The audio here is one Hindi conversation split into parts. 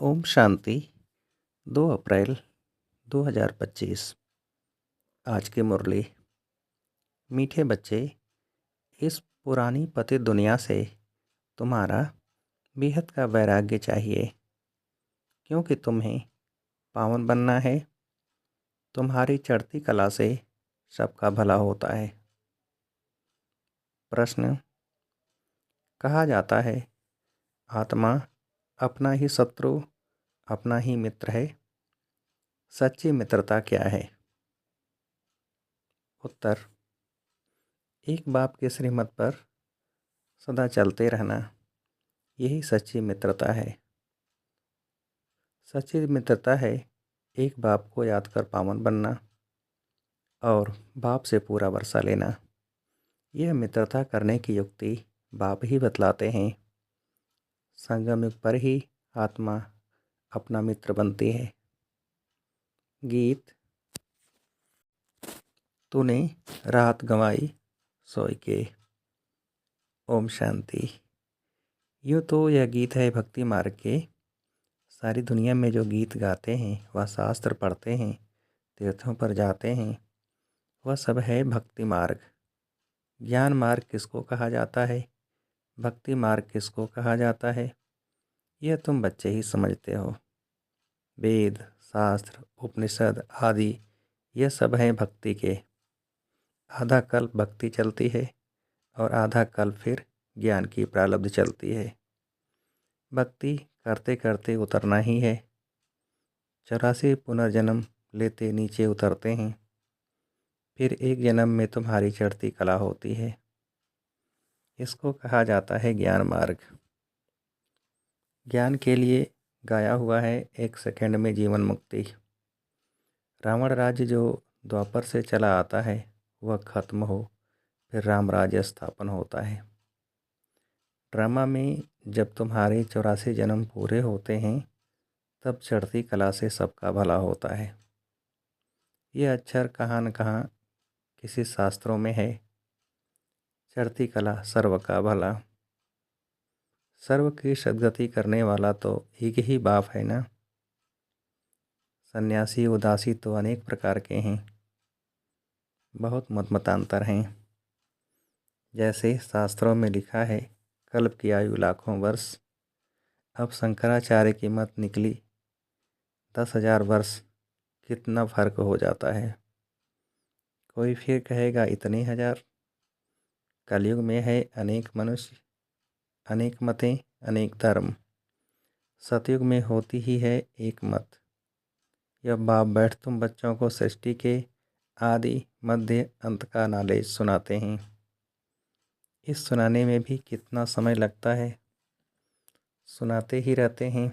ओम शांति। 2 अप्रैल 2025। आज की मुरली। मीठे बच्चे, इस पुरानी पतित दुनिया से तुम्हारा बेहद का वैराग्य चाहिए, क्योंकि तुम्हें पावन बनना है। तुम्हारी चढ़ती कला से सबका भला होता है। प्रश्न। कहा जाता है आत्मा अपना ही शत्रु, अपना ही मित्र है। सच्ची मित्रता क्या है? उत्तर। एक बाप के श्रीमत पर सदा चलते रहना, यही सच्ची मित्रता है। सच्ची मित्रता है एक बाप को याद कर पावन बनना और बाप से पूरा वर्षा लेना। यह मित्रता करने की युक्ति बाप ही बतलाते हैं। संगम युग पर ही आत्मा अपना मित्र बनती है। गीत। तूने रात गंवाई सोई के। ओम शांति। यूँ तो यह गीत है भक्ति मार्ग के। सारी दुनिया में जो गीत गाते हैं, वह शास्त्र पढ़ते हैं, तीर्थों पर जाते हैं, वह सब है भक्ति मार्ग। ज्ञान मार्ग किसको कहा जाता है, भक्ति मार्ग किसको कहा जाता है, यह तुम बच्चे ही समझते हो। वेद, शास्त्र, उपनिषद आदि यह सब हैं भक्ति के। आधा कल्प भक्ति चलती है और आधा कल्प फिर ज्ञान की प्रारब्ध चलती है। भक्ति करते करते उतरना ही है। 84 पुनर्जन्म लेते नीचे उतरते हैं, फिर एक जन्म में तुम्हारी चढ़ती कला होती है। इसको कहा जाता है ज्ञान मार्ग। ज्ञान के लिए गाया हुआ है 1 सेकंड में जीवन मुक्ति। रावण राज्य जो द्वापर से चला आता है, वह खत्म हो, फिर राम राज्य स्थापन होता है। ड्रामा में जब तुम्हारे 84 जन्म पूरे होते हैं, तब चढ़ती कला से सबका भला होता है। यह अक्षर कहाँ न कहाँ किसी शास्त्रों में है। चढ़ती कला सर्व का भला। सर्व की सद्गति करने वाला तो एक ही बाप है ना। सन्यासी उदासी तो अनेक प्रकार के हैं, बहुत मतमतांतर हैं। जैसे शास्त्रों में लिखा है कल्प की आयु लाखों वर्ष, अब शंकराचार्य की मत निकली 10,000 वर्ष, कितना फर्क हो जाता है। कोई फिर कहेगा इतने हजार। कलयुग में है अनेक मनुष्य, अनेक मतें, अनेक धर्म। सतयुग में होती ही है एक मत। यह बाप बैठ तुम बच्चों को सृष्टि के आदि मध्य अंत का नॉलेज सुनाते हैं। इस सुनाने में भी कितना समय लगता है। सुनाते ही रहते हैं।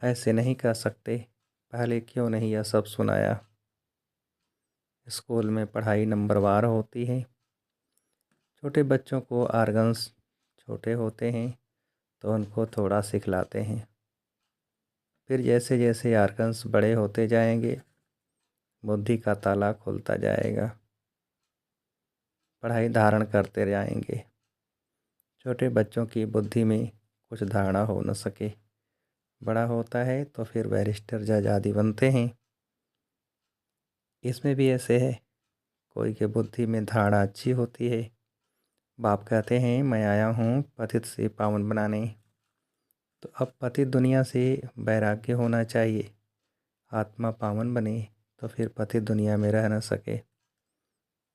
ऐसे नहीं कह सकते पहले क्यों नहीं यह सब सुनाया। स्कूल में पढ़ाई नंबरवार होती है। छोटे बच्चों को आर्गन्स छोटे होते हैं तो उनको थोड़ा सिखलाते हैं। फिर जैसे जैसे आर्गन्स बड़े होते जाएंगे, बुद्धि का ताला खुलता जाएगा, पढ़ाई धारण करते जाएंगे। छोटे बच्चों की बुद्धि में कुछ धारणा हो न सके, बड़ा होता है तो फिर बैरिस्टर जज आदि बनते हैं। इसमें भी ऐसे है, कोई के बुद्धि में धारणा अच्छी होती है। बाप कहते हैं मैं आया हूँ पतित से पावन बनाने। तो अब पतित दुनिया से वैराग्य होना चाहिए। आत्मा पावन बने तो फिर पतित दुनिया में रह न सके।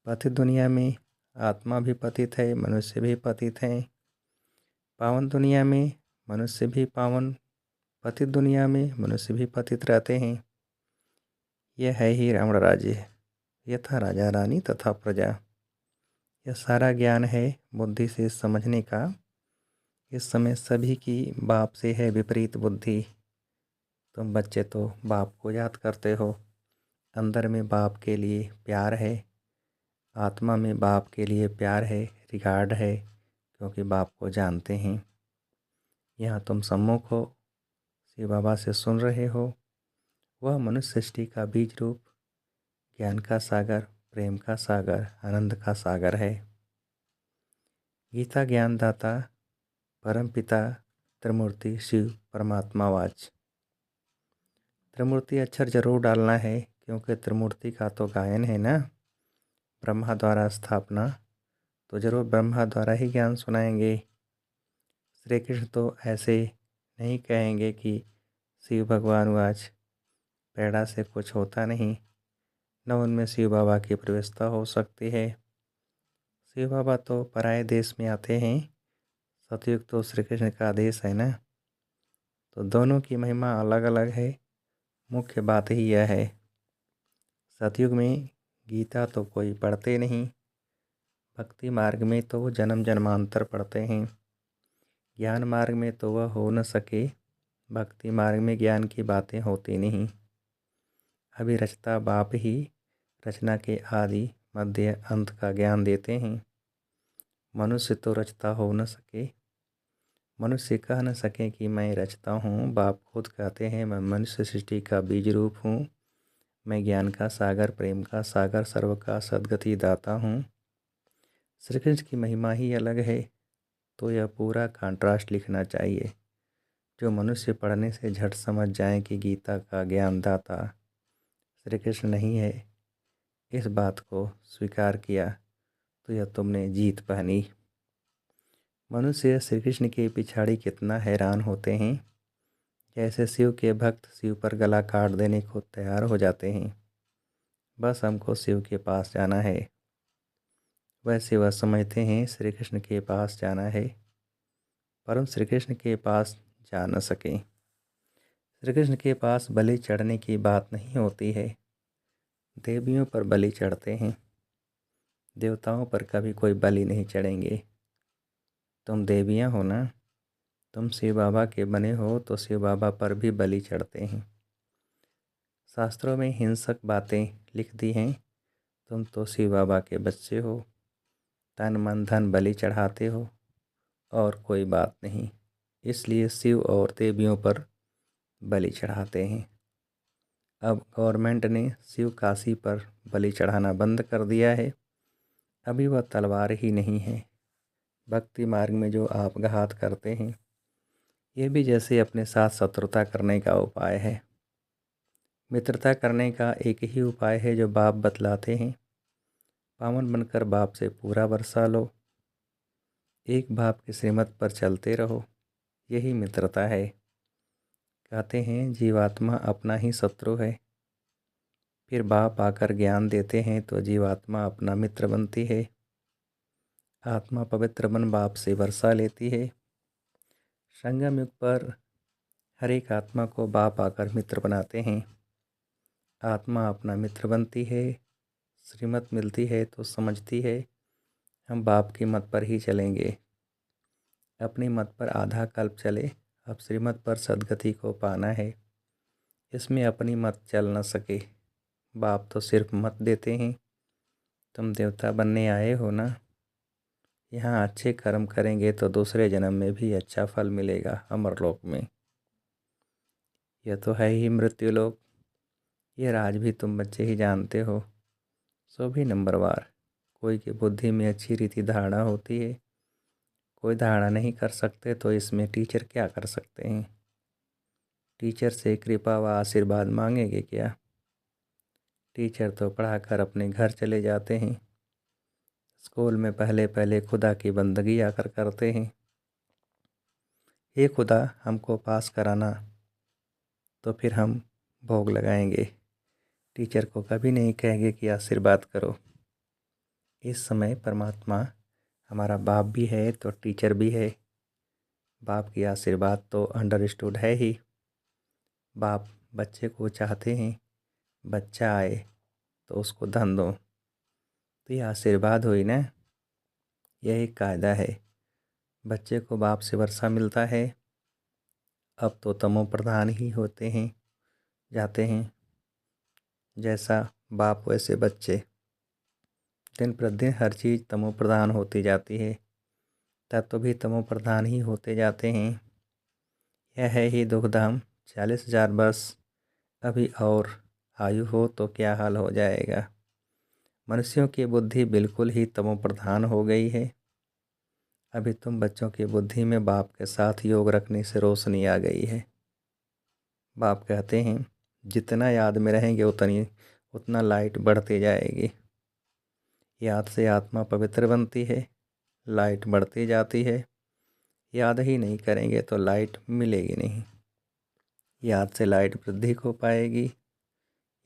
पतित दुनिया में आत्मा भी पतित है, मनुष्य भी पतित हैं। पावन दुनिया में मनुष्य भी पावन, पतित दुनिया में मनुष्य भी पतित रहते हैं। यह है ही रावण राज्य, यथा राजा रानी तथा प्रजा। यह सारा ज्ञान है बुद्धि से समझने का। इस समय सभी की बाप से है विपरीत बुद्धि। तुम बच्चे तो बाप को याद करते हो, अंदर में बाप के लिए प्यार है, आत्मा में बाप के लिए प्यार है, रिगार्ड है, क्योंकि बाप को जानते हैं। यहाँ तुम सम्मुख हो, शिव बाबा से सुन रहे हो। वह मनुष्य सृष्टि का बीज रूप ज्ञान का सागर, प्रेम का सागर, आनंद का सागर है। गीता ज्ञानदाता परम पिता त्रिमूर्ति शिव परमात्मावाच। त्रिमूर्ति अक्षर जरूर डालना है, क्योंकि त्रिमूर्ति का तो गायन है ना, ब्रह्मा द्वारा स्थापना, तो जरूर ब्रह्मा द्वारा ही ज्ञान सुनाएंगे। श्री कृष्ण तो ऐसे नहीं कहेंगे कि शिव भगवान वाच, पेड़ा से कुछ होता नहीं, न उनमें शिव बाबा की प्रवेशता हो सकती है। शिव बाबा तो पराये देश में आते हैं, सतयुग तो श्री कृष्ण का देश है ना, तो दोनों की महिमा अलग अलग है। मुख्य बात ही यह है, सतयुग में गीता तो कोई पढ़ते नहीं, भक्ति मार्ग में तो वो जन्म जन्मांतर पढ़ते हैं। ज्ञान मार्ग में तो वह हो न सके, भक्ति मार्ग में ज्ञान की बातें होती नहीं। अभी रचता बाप ही रचना के आदि मध्य अंत का ज्ञान देते हैं। मनुष्य तो रचता हो न सके, मनुष्य कह न सके कि मैं रचता हूँ। बाप खुद कहते हैं मैं मनुष्य सृष्टि का बीज रूप हूँ, मैं ज्ञान का सागर, प्रेम का सागर, सर्व का सद्गति दाता हूँ। श्री कृष्ण की महिमा ही अलग है, तो यह पूरा कॉन्ट्रास्ट लिखना चाहिए, जो मनुष्य पढ़ने से झट समझ जाए कि गीता का ज्ञान दाता श्री कृष्ण नहीं है। इस बात को स्वीकार किया तो यह तुमने जीत पहनी। मनुष्य श्री कृष्ण के पिछाड़ी कितना हैरान होते हैं, जैसे शिव के भक्त शिव पर गला काट देने को तैयार हो जाते हैं। बस हमको शिव के पास जाना है। वैसे वह समझते हैं श्री कृष्ण के पास जाना है, परंतु श्री कृष्ण के पास जा न सके। श्री कृष्ण के पास बलि चढ़ने की बात नहीं होती है, देवियों पर बलि चढ़ते हैं, देवताओं पर कभी कोई बलि नहीं चढ़ेंगे। तुम देवियाँ हो ना, तुम शिव बाबा के बने हो, तो शिव बाबा पर भी बलि चढ़ते हैं। शास्त्रों में हिंसक बातें लिख दी हैं, तुम तो शिव बाबा के बच्चे हो, तन मन धन बलि चढ़ाते हो और कोई बात नहीं, इसलिए शिव और देवियों पर बलि चढ़ाते हैं। अब गवर्नमेंट ने शिव काशी पर बलि चढ़ाना बंद कर दिया है। अभी वह तलवार ही नहीं है, भक्ति मार्ग में जो आपघात करते हैं, ये भी जैसे अपने साथ शत्रुता करने का उपाय है। मित्रता करने का एक ही उपाय है जो बाप बतलाते हैं, पावन बनकर बाप से पूरा बरसा लो, एक बाप की श्रीमत पर चलते रहो, यही मित्रता है। कहते हैं जीवात्मा अपना ही शत्रु है, फिर बाप आकर ज्ञान देते हैं तो जीवात्मा अपना मित्र बनती है। आत्मा पवित्र बन बाप से वर्षा लेती है। संगम युग पर हर एक आत्मा को बाप आकर मित्र बनाते हैं। आत्मा अपना मित्र बनती है, श्रीमत मिलती है तो समझती है हम बाप की मत पर ही चलेंगे। अपनी मत पर आधा कल्प चले, अब श्रीमत पर सद्गति को पाना है, इसमें अपनी मत चल न सके। बाप तो सिर्फ मत देते हैं, तुम देवता बनने आए हो ना, यहाँ अच्छे कर्म करेंगे तो दूसरे जन्म में भी अच्छा फल मिलेगा अमरलोक में। यह तो है ही मृत्युलोक, यह राज भी तुम बच्चे ही जानते हो। सो भी नंबरवार, कोई की बुद्धि में अच्छी रीति धारणा होती है, कोई धारणा नहीं कर सकते, तो इसमें टीचर क्या कर सकते हैं। टीचर से कृपा व आशीर्वाद मांगेंगे क्या? टीचर तो पढ़ाकर अपने घर चले जाते हैं। स्कूल में पहले पहले खुदा की बंदगी आकर करते हैं, हे खुदा हमको पास कराना, तो फिर हम भोग लगाएंगे। टीचर को कभी नहीं कहेंगे कि आशीर्वाद करो। इस समय परमात्मा हमारा बाप भी है तो टीचर भी है। बाप की आशीर्वाद तो अंडरस्टूड है ही। बाप बच्चे को चाहते हैं बच्चा आए तो उसको धन दो, तो यह आशीर्वाद हुई ना। यह एक कायदा है, बच्चे को बाप से वर्षा मिलता है। अब तो तमो प्रधान ही होते हैं, जाते हैं, जैसा बाप वैसे बच्चे। दिन प्रतिदिन हर चीज़ तमो प्रधान होती जाती है, तत्व भी तमो प्रधान ही होते जाते हैं। यह है ही दुखधाम। 40,000 वर्ष अभी और आयु हो तो क्या हाल हो जाएगा। मनुष्यों की बुद्धि बिल्कुल ही तमो प्रधान हो गई है। अभी तुम बच्चों की बुद्धि में बाप के साथ योग रखने से रोशनी आ गई है। बाप कहते हैं जितना याद में रहेंगे उतना लाइट बढ़ती जाएगी। याद से आत्मा पवित्र बनती है, लाइट बढ़ती जाती है। याद ही नहीं करेंगे तो लाइट मिलेगी नहीं। याद से लाइट वृद्धि को पाएगी।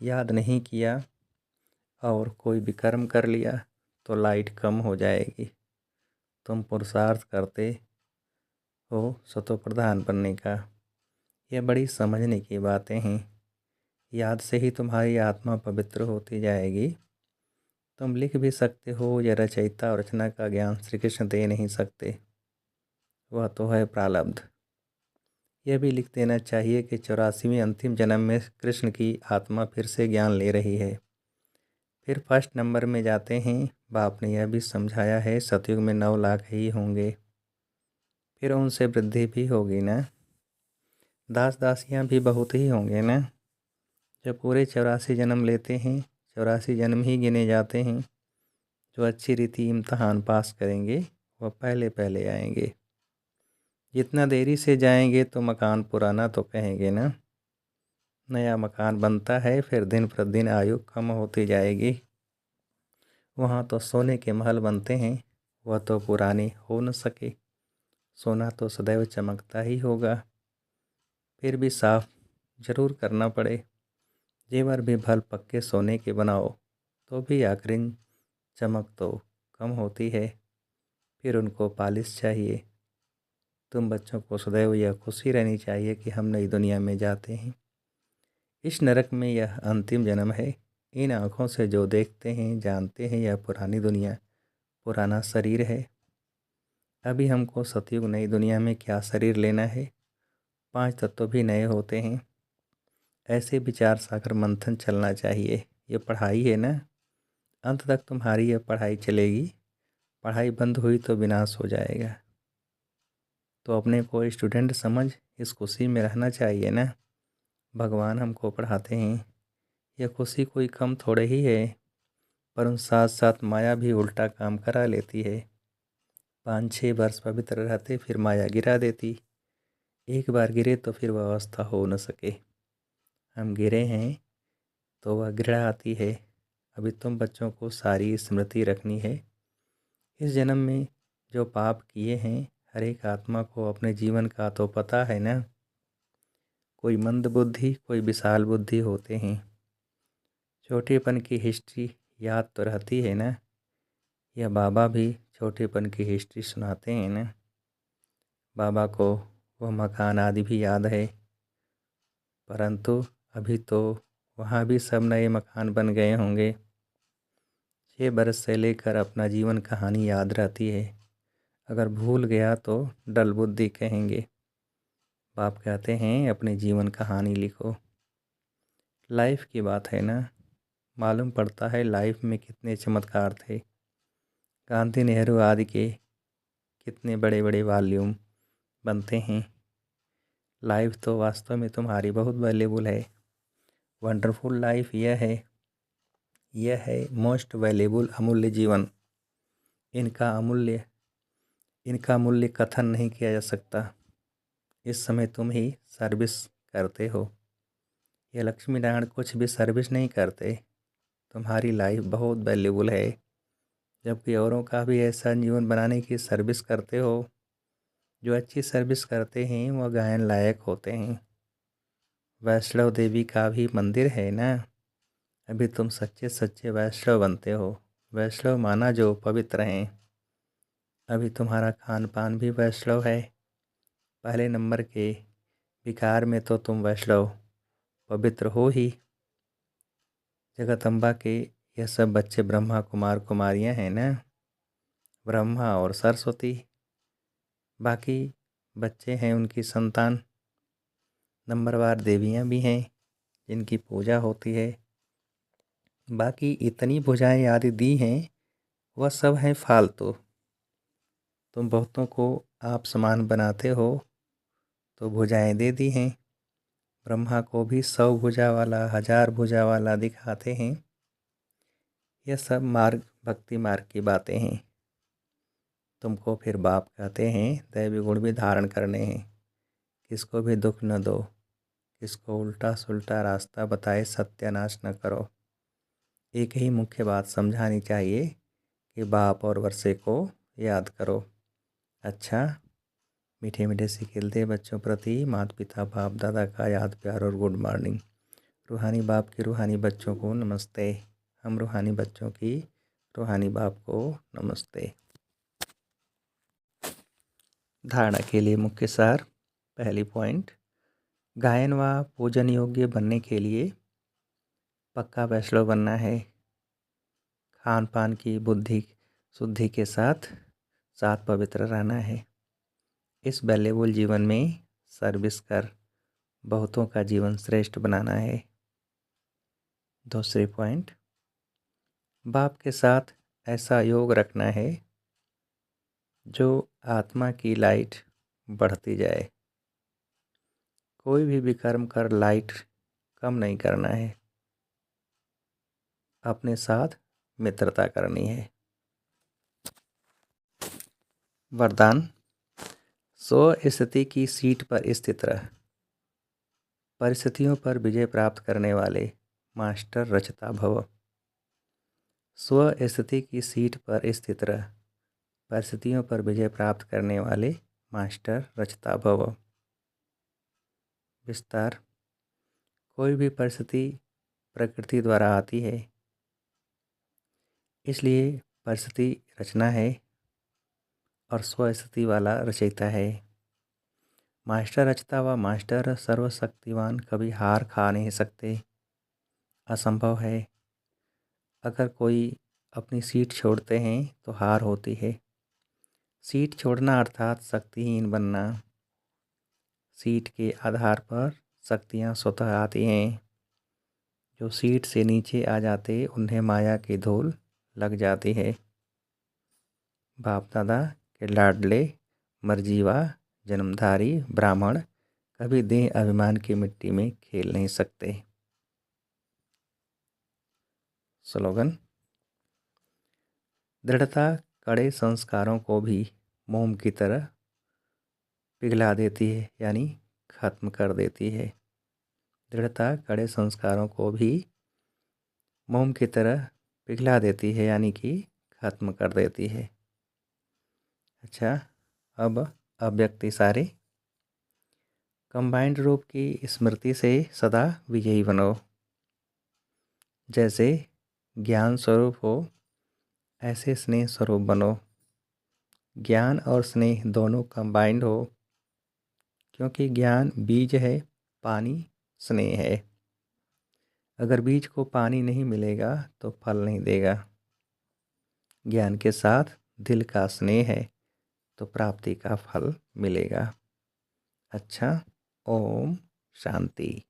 याद नहीं किया और कोई भी कर्म कर लिया तो लाइट कम हो जाएगी। तुम पुरुषार्थ करते हो सतो प्रधान बनने का। यह बड़ी समझने की बातें हैं। याद से ही तुम्हारी आत्मा पवित्र होती जाएगी। तुम लिख भी सकते हो, यह रचयिता और रचना का ज्ञान श्री कृष्ण दे नहीं सकते, वह तो है प्रारब्ध। यह भी लिख देना चाहिए कि 84वें अंतिम जन्म में कृष्ण की आत्मा फिर से ज्ञान ले रही है। फिर फर्स्ट नंबर में जाते हैं। बाप ने यह भी समझाया है सतयुग में 9 लाख ही होंगे, फिर उनसे वृद्धि भी होगी ना। दास दासियाँ भी बहुत ही होंगे ना। जब पूरे 84 जन्म लेते हैं, 84 जन्म ही गिने जाते हैं। जो अच्छी रीति इम्तहान पास करेंगे वह पहले पहले आएंगे। जितना देरी से जाएंगे तो मकान पुराना तो कहेंगे ना। नया मकान बनता है, फिर दिन प्रतिदिन आयु कम होती जाएगी। वहाँ तो सोने के महल बनते हैं, वह तो पुराने हो न सके। सोना तो सदैव चमकता ही होगा। फिर भी साफ जरूर करना पड़े। जेवर भी भल पक्के सोने के बनाओ तो भी आखिरी चमक तो कम होती है। फिर उनको पालिश चाहिए। तुम बच्चों को सदैव यह खुशी रहनी चाहिए कि हम नई दुनिया में जाते हैं। इस नरक में यह अंतिम जन्म है। इन आँखों से जो देखते हैं जानते हैं यह पुरानी दुनिया, पुराना शरीर है। अभी हमको सतयुग नई दुनिया में क्या शरीर लेना है। 5 तत्व भी नए होते हैं। ऐसे विचार सागर मंथन चलना चाहिए। ये पढ़ाई है ना, अंत तक तुम्हारी यह पढ़ाई चलेगी। पढ़ाई बंद हुई तो विनाश हो जाएगा। तो अपने को स्टूडेंट समझ इस खुशी में रहना चाहिए ना। भगवान हमको पढ़ाते हैं। यह खुशी कोई कम थोड़े ही है, पर उन साथ साथ माया भी उल्टा काम करा लेती है। 5-6 वर्ष पवित्र रहते फिर माया गिरा देती। एक बार गिरे तो फिर वह अवस्था हो न सके। हम गिरे हैं तो वह घृणा आती है। अभी तुम बच्चों को सारी स्मृति रखनी है। इस जन्म में जो पाप किए हैं हर एक आत्मा को अपने जीवन का तो पता है ना। कोई मंद बुद्धि, कोई विशाल बुद्धि होते हैं। छोटेपन की हिस्ट्री याद तो रहती है ना। यह बाबा भी छोटेपन की हिस्ट्री सुनाते हैं ना। बाबा को वह मकान आदि भी याद है, परंतु अभी तो वहाँ भी सब नए मकान बन गए होंगे। 6 बरस से लेकर अपना जीवन कहानी याद रहती है। अगर भूल गया तो डल बुद्धि कहेंगे। बाप कहते हैं अपने जीवन कहानी लिखो। लाइफ की बात है ना। मालूम पड़ता है लाइफ में कितने चमत्कार थे। गांधी नेहरू आदि के कितने बड़े बड़े वॉल्यूम बनते हैं। लाइफ तो वास्तव में तुम्हारी बहुत वैल्यूबल है। वंडरफुल लाइफ यह है मोस्ट वैल्यूबल अमूल्य जीवन। इनका मूल्य कथन नहीं किया जा सकता। इस समय तुम ही सर्विस करते हो। यह लक्ष्मी नारायण कुछ भी सर्विस नहीं करते। तुम्हारी लाइफ बहुत वैल्यूबल है, जबकि औरों का भी ऐसा जीवन बनाने की सर्विस करते हो। जो अच्छी सर्विस करते हैं वह गायन लायक होते हैं। वैष्णव देवी का भी मंदिर है ना। अभी तुम सच्चे सच्चे वैष्णव बनते हो। वैष्णव माना जो पवित्र हैं। अभी तुम्हारा खान पान भी वैष्णव है। पहले नंबर के विकार में तो तुम वैष्णव पवित्र हो ही। जगदम्बा के यह सब बच्चे ब्रह्मा कुमार कुमारियाँ हैं ना। ब्रह्मा और सरस्वती, बाकी बच्चे हैं उनकी संतान। नंबरवार देवियाँ भी हैं जिनकी पूजा होती है। बाकी इतनी भुजाएं आदि दी हैं वह सब हैं फालतू। तुम बहुतों को आप समान बनाते हो तो भुजाएं दे दी हैं। ब्रह्मा को भी 100 भुजा वाला 1000 भुजा वाला दिखाते हैं। यह सब मार्ग भक्ति मार्ग की बातें हैं। तुमको फिर बाप कहते हैं दैवी गुण भी धारण करने हैं। किसको भी दुख न दो, किसको उल्टा सुल्टा रास्ता बताए सत्यानाश न करो। एक ही मुख्य बात समझानी चाहिए कि बाप और वर्षे को याद करो। अच्छा, मीठे मीठे से खिलते बच्चों प्रति माता पिता बाप दादा का याद प्यार और गुड मॉर्निंग। रूहानी बाप की रूहानी बच्चों को नमस्ते। हम रूहानी बच्चों की रूहानी बाप को नमस्ते। धारणा के लिए मुख्य सार। पहली पॉइंट, गायन व पूजन योग्य बनने के लिए पक्का वैष्णव बनना है। खान पान की बुद्धि शुद्धि के साथ पवित्र रहना है। इस वैल्यूएबल जीवन में सर्विस कर बहुतों का जीवन श्रेष्ठ बनाना है। दूसरी पॉइंट, बाप के साथ ऐसा योग रखना है जो आत्मा की लाइट बढ़ती जाए। कोई भी विकर्म कर लाइट कम नहीं करना है, अपने साथ मित्रता करनी है। वरदान, स्व स्थिति की सीट पर स्थित रह। परिस्थितियों पर विजय प्राप्त करने वाले मास्टर रचता भव। स्व स्थिति की सीट पर स्थित रह। परिस्थितियों पर विजय प्राप्त करने वाले मास्टर रचता भव। विस्तार, कोई भी परिस्थिति प्रकृति द्वारा आती है, इसलिए परिस्थिति रचना है और स्वस्थिति वाला रचयिता है। मास्टर रचता व मास्टर सर्वशक्तिवान कभी हार खा नहीं सकते, असंभव है। अगर कोई अपनी सीट छोड़ते हैं तो हार होती है। सीट छोड़ना अर्थात शक्तिहीन बनना। सीट के आधार पर शक्तियाँ स्वतः आती हैं। जो सीट से नीचे आ जाते उन्हें माया की धूल लग जाती है। बाप दादा के लाडले मर्जीवा जन्मधारी ब्राह्मण कभी देह अभिमान की मिट्टी में खेल नहीं सकते। स्लोगन, दृढ़ता कड़े संस्कारों को भी मोम की तरह पिघला देती है, यानी खत्म कर देती है। दृढ़ता कड़े संस्कारों को भी मोम की तरह पिघला देती है, यानी कि खत्म कर देती है। अच्छा, अब अव्यक्ति सारे। कंबाइंड रूप की स्मृति से सदा विजयी बनो। जैसे ज्ञान स्वरूप हो ऐसे स्नेह स्वरूप बनो। ज्ञान और स्नेह दोनों कंबाइंड हो, क्योंकि ज्ञान बीज है, पानी स्नेह है। अगर बीज को पानी नहीं मिलेगा तो फल नहीं देगा। ज्ञान के साथ दिल का स्नेह है तो प्राप्ति का फल मिलेगा। अच्छा, ओम शांति।